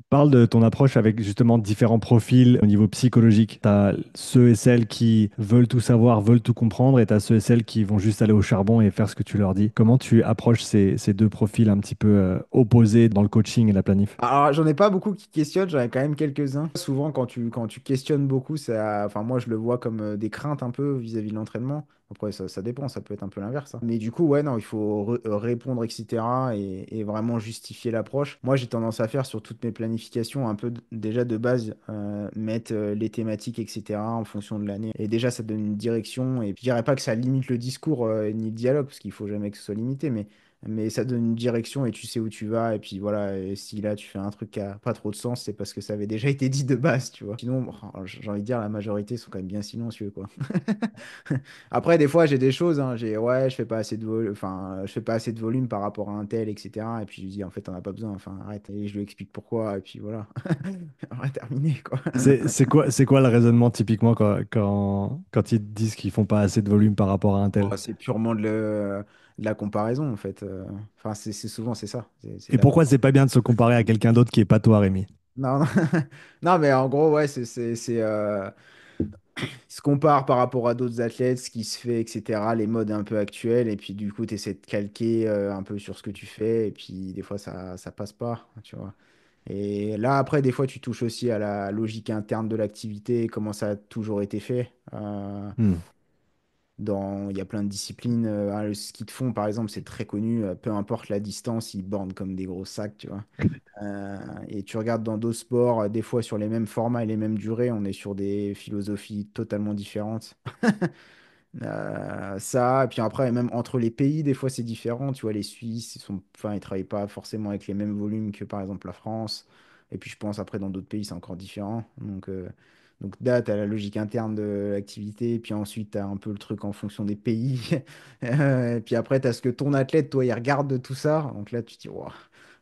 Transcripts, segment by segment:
Parle de ton approche avec justement différents profils au niveau psychologique. Tu as ceux et celles qui veulent tout savoir, veulent tout comprendre, et tu as ceux et celles qui vont juste aller au charbon et faire ce que tu leur dis. Comment tu approches ces deux profils un petit peu opposés dans le coaching et la planif? Alors, j'en ai pas beaucoup qui questionnent, j'en ai quand même quelques-uns. Souvent, quand tu questionnes beaucoup, enfin, moi, je le vois comme des craintes un peu vis-à-vis de l'entraînement. Après, ça dépend, ça peut être un peu l'inverse, hein. Mais du coup, ouais, non, il faut répondre, etc. Et vraiment justifier l'approche. Moi, j'ai tendance à faire sur toutes mes planifications, un peu déjà de base, mettre les thématiques, etc. en fonction de l'année. Et déjà, ça donne une direction. Et je dirais pas que ça limite le discours ni le dialogue, parce qu'il faut jamais que ce soit limité, mais ça donne une direction et tu sais où tu vas. Et puis voilà, et si là tu fais un truc qui a pas trop de sens, c'est parce que ça avait déjà été dit de base, tu vois. Sinon, j'ai envie de dire, la majorité sont quand même bien silencieux, quoi. Après, des fois, j'ai des choses, hein, ouais, je fais pas assez de volume, enfin, je fais pas assez de volume par rapport à un tel, etc. Et puis je lui dis, en fait, t'en as pas besoin, enfin, arrête. Et je lui explique pourquoi, et puis voilà. On va terminer, quoi. C'est quoi le raisonnement typiquement quand ils te disent qu'ils font pas assez de volume par rapport à un tel? Oh, c'est purement de la comparaison, en fait. Enfin, c'est souvent, c'est ça. C'est Et de la pourquoi comparaison. c'est pas bien de se comparer à quelqu'un d'autre qui est pas toi, Rémi? Non, non. Non, mais en gros, ouais, il se compare par rapport à d'autres athlètes, ce qui se fait, etc., les modes un peu actuels, et puis du coup, tu essaies de calquer un peu sur ce que tu fais, et puis des fois, ça passe pas, tu vois. Et là, après, des fois, tu touches aussi à la logique interne de l'activité, comment ça a toujours été fait. Hmm. Il y a plein de disciplines. Le ski de fond, par exemple, c'est très connu. Peu importe la distance, ils bordent comme des gros sacs, tu vois. Et tu regardes dans d'autres sports, des fois sur les mêmes formats et les mêmes durées, on est sur des philosophies totalement différentes. Ça, et puis après, même entre les pays, des fois c'est différent. Tu vois, les Suisses, enfin, ils travaillent pas forcément avec les mêmes volumes que par exemple la France. Et puis je pense après dans d'autres pays, c'est encore différent. Donc là, tu as la logique interne de l'activité, et puis ensuite tu as un peu le truc en fonction des pays. Et puis après, tu as ce que ton athlète, toi, il regarde de tout ça. Donc là, tu te dis, wow,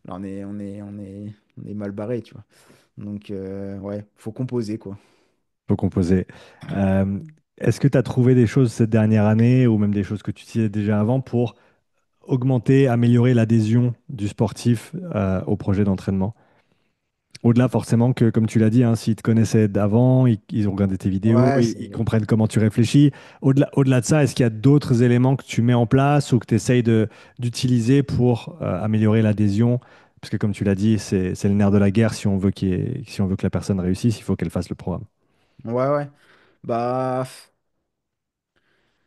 là, on est mal barré, tu vois. Donc, ouais, faut composer, quoi. Faut composer. Euh, Est-ce que tu as trouvé des choses cette dernière année ou même des choses que tu disais déjà avant pour augmenter, améliorer l'adhésion du sportif au projet d'entraînement? Au-delà forcément que, comme tu l'as dit, hein, s'ils te connaissaient d'avant, ils ont regardé tes vidéos, Ouais, ils c'est. comprennent comment tu réfléchis. Au-delà de ça, est-ce qu'il y a d'autres éléments que tu mets en place ou que tu essayes d'utiliser pour améliorer l'adhésion? Parce que comme tu l'as dit, c'est le nerf de la guerre. Si on veut que la personne réussisse, il faut qu'elle fasse le programme. Ouais, ouais. Bah.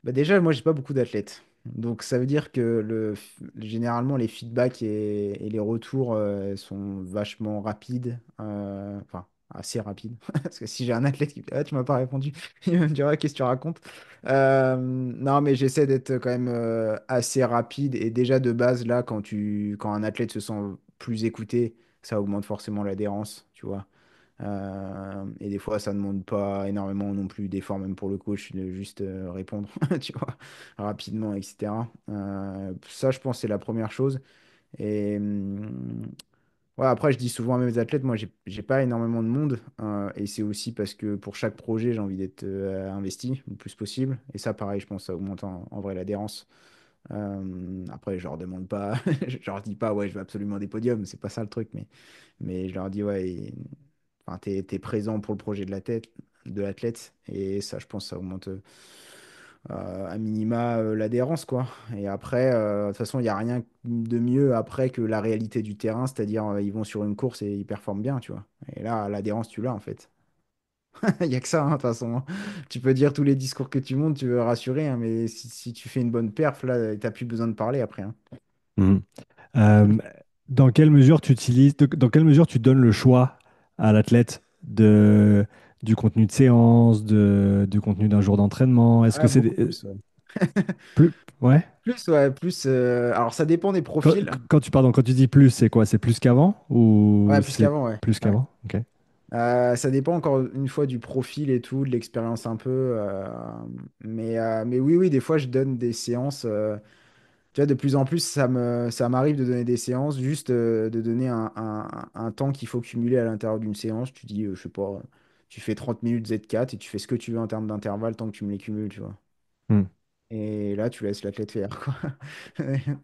Bah déjà, moi, j'ai pas beaucoup d'athlètes. Donc, ça veut dire que généralement, les feedbacks et les retours sont vachement rapides. Enfin, assez rapides. Parce que si j'ai un athlète qui me dit, ah, tu m'as pas répondu, il va me dire, ah, qu'est-ce que tu racontes? Non, mais j'essaie d'être quand même assez rapide. Et déjà, de base, là, quand un athlète se sent plus écouté, ça augmente forcément l'adhérence, tu vois. Et des fois, ça ne demande pas énormément non plus d'efforts, même pour le coach, de juste répondre, tu vois, rapidement, etc. Ça, je pense, c'est la première chose. Et ouais, après, je dis souvent à mes athlètes, moi, j'ai pas énormément de monde. Et c'est aussi parce que pour chaque projet, j'ai envie d'être investi le plus possible. Et ça, pareil, je pense, ça augmente en vrai l'adhérence. Après, je leur demande pas, je leur dis pas, ouais, je veux absolument des podiums, c'est pas ça le truc, mais je leur dis, ouais. Enfin, t'es présent pour le projet de l'athlète, et ça, je pense, ça augmente à minima l'adhérence, quoi. Et après, de toute façon, il n'y a rien de mieux après que la réalité du terrain, c'est-à-dire ils vont sur une course et ils performent bien, tu vois. Et là, l'adhérence, tu l'as en fait. Il n'y a que ça, hein, de toute façon, hein. Tu peux dire tous les discours que tu montes, tu veux rassurer, hein, mais si tu fais une bonne perf, là, t'as plus besoin de parler après, hein. Mhm. Euh, dans quelle mesure tu donnes le choix à l'athlète du contenu de séance, du contenu d'un jour d'entraînement? Est-ce que Ouais, c'est beaucoup plus, ouais. plus, ouais? Plus, ouais, plus. Alors, ça dépend des Quand, profils. quand tu dis plus, c'est quoi? C'est plus qu'avant ou Ouais, plus c'est qu'avant, ouais. plus Ouais. qu'avant? Ok. Ça dépend encore une fois du profil et tout, de l'expérience un peu. Mais oui, oui, des fois je donne des séances. Tu vois, de plus en plus, ça m'arrive de donner des séances, juste de donner un temps qu'il faut cumuler à l'intérieur d'une séance. Tu dis, je sais pas, tu fais 30 minutes Z4 et tu fais ce que tu veux en termes d'intervalle tant que tu me les cumules, tu vois. Hmm. Et là, tu laisses l'athlète faire, quoi.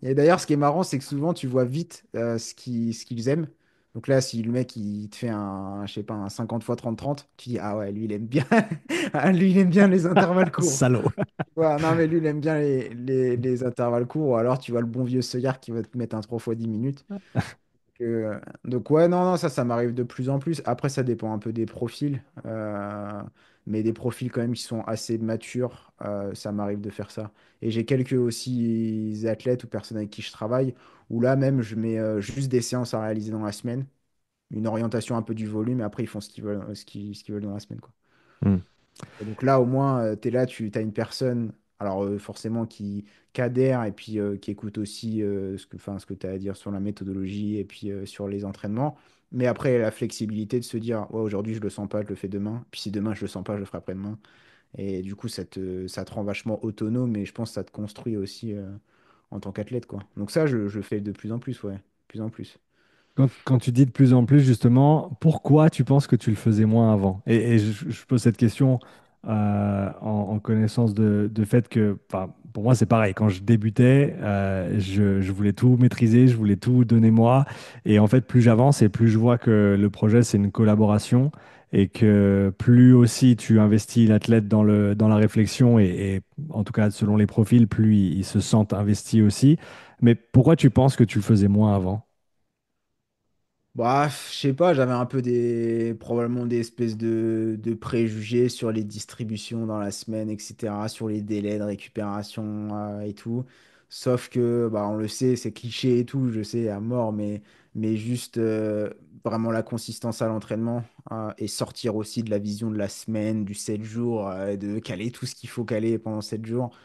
Et d'ailleurs, ce qui est marrant, c'est que souvent, tu vois vite ce qu'ils aiment. Donc là, si le mec il te fait je sais pas, un 50 fois 30-30, tu dis, ah ouais, lui il aime bien, ah, lui il aime bien les intervalles courts. Salaud. Ouais, non, mais lui il aime bien les intervalles courts, ou alors tu vois le bon vieux Seuillard qui va te mettre un 3 fois 10 minutes. Donc ouais, non, non, ça m'arrive de plus en plus. Après, ça dépend un peu des profils, mais des profils quand même qui sont assez matures, ça m'arrive de faire ça. Et j'ai quelques aussi athlètes ou personnes avec qui je travaille, où là même, je mets juste des séances à réaliser dans la semaine, une orientation un peu du volume, et après, ils font ce qu'ils veulent, ce qu'ils veulent dans la semaine, quoi. Hmm. Et donc là, au moins, tu es là, tu as une personne, alors forcément, qui adhère et puis qui écoute aussi ce que tu as à dire sur la méthodologie et puis sur les entraînements. Mais après, la flexibilité de se dire, ouais, aujourd'hui, je le sens pas, je le fais demain. Puis si demain, je le sens pas, je le ferai après-demain. Et du coup, ça te rend vachement autonome et je pense que ça te construit aussi en tant qu'athlète, quoi. Donc ça, je le fais de plus en plus, ouais. De plus en plus. Quand tu dis de plus en plus, justement, pourquoi tu penses que tu le faisais moins avant? Et je pose cette question en connaissance de fait que, enfin, pour moi, c'est pareil. Quand je débutais, je voulais tout maîtriser, je voulais tout donner moi. Et en fait, plus j'avance et plus je vois que le projet, c'est une collaboration et que plus aussi tu investis l'athlète dans la réflexion et en tout cas, selon les profils, plus ils se sentent investis aussi. Mais pourquoi tu penses que tu le faisais moins avant? Bah, je sais pas, j'avais un peu probablement des espèces de préjugés sur les distributions dans la semaine, etc., sur les délais de récupération et tout. Sauf que, bah, on le sait, c'est cliché et tout, je sais, à mort, mais juste vraiment la consistance à l'entraînement et sortir aussi de la vision de la semaine, du 7 jours, de caler tout ce qu'il faut caler pendant 7 jours.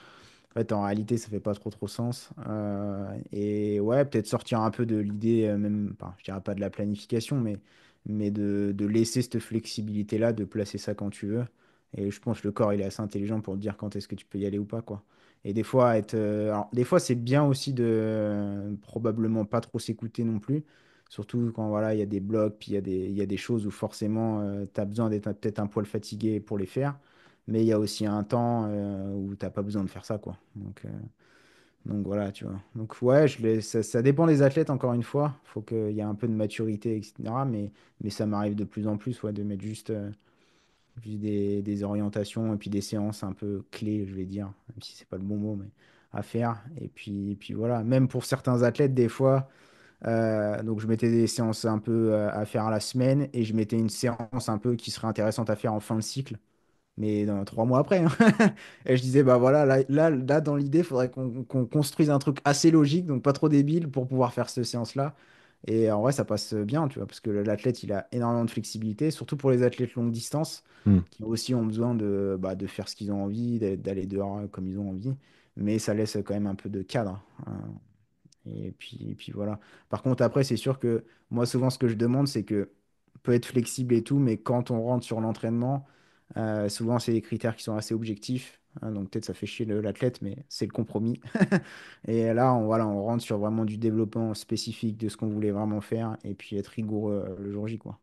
En fait, en réalité, ça fait pas trop sens. Et ouais, peut-être sortir un peu de l'idée, même, enfin, je dirais pas de la planification, mais de laisser cette flexibilité-là, de placer ça quand tu veux. Et je pense que le corps, il est assez intelligent pour te dire quand est-ce que tu peux y aller ou pas, quoi. Et des fois, alors, des fois, c'est bien aussi de probablement pas trop s'écouter non plus. Surtout quand voilà, il y a des blocs, puis il y a des choses où forcément tu as besoin d'être peut-être un poil fatigué pour les faire. Mais il y a aussi un temps où t'as pas besoin de faire ça, quoi. Donc voilà, tu vois. Donc ouais, ça dépend des athlètes, encore une fois. Faut qu'il y ait un peu de maturité, etc. Mais ça m'arrive de plus en plus, ouais, de mettre juste des orientations et puis des séances un peu clés, je vais dire, même si c'est pas le bon mot, mais à faire. Et puis voilà, même pour certains athlètes, des fois, donc je mettais des séances un peu à faire à la semaine et je mettais une séance un peu qui serait intéressante à faire en fin de cycle mais dans 3 mois après, hein. Et je disais, bah voilà, là dans l'idée, il faudrait qu'on construise un truc assez logique, donc pas trop débile pour pouvoir faire cette séance-là. Et en vrai, ça passe bien, tu vois, parce que l'athlète, il a énormément de flexibilité, surtout pour les athlètes longue distance, Hmm. qui aussi ont besoin de faire ce qu'ils ont envie, d'aller dehors comme ils ont envie, mais ça laisse quand même un peu de cadre, hein. Et puis voilà. Par contre, après, c'est sûr que moi, souvent, ce que je demande, c'est que peut être flexible et tout, mais quand on rentre sur l'entraînement, souvent, c'est des critères qui sont assez objectifs, hein, donc peut-être ça fait chier l'athlète, mais c'est le compromis. Et là, voilà, on rentre sur vraiment du développement spécifique de ce qu'on voulait vraiment faire et puis être rigoureux le jour J, quoi.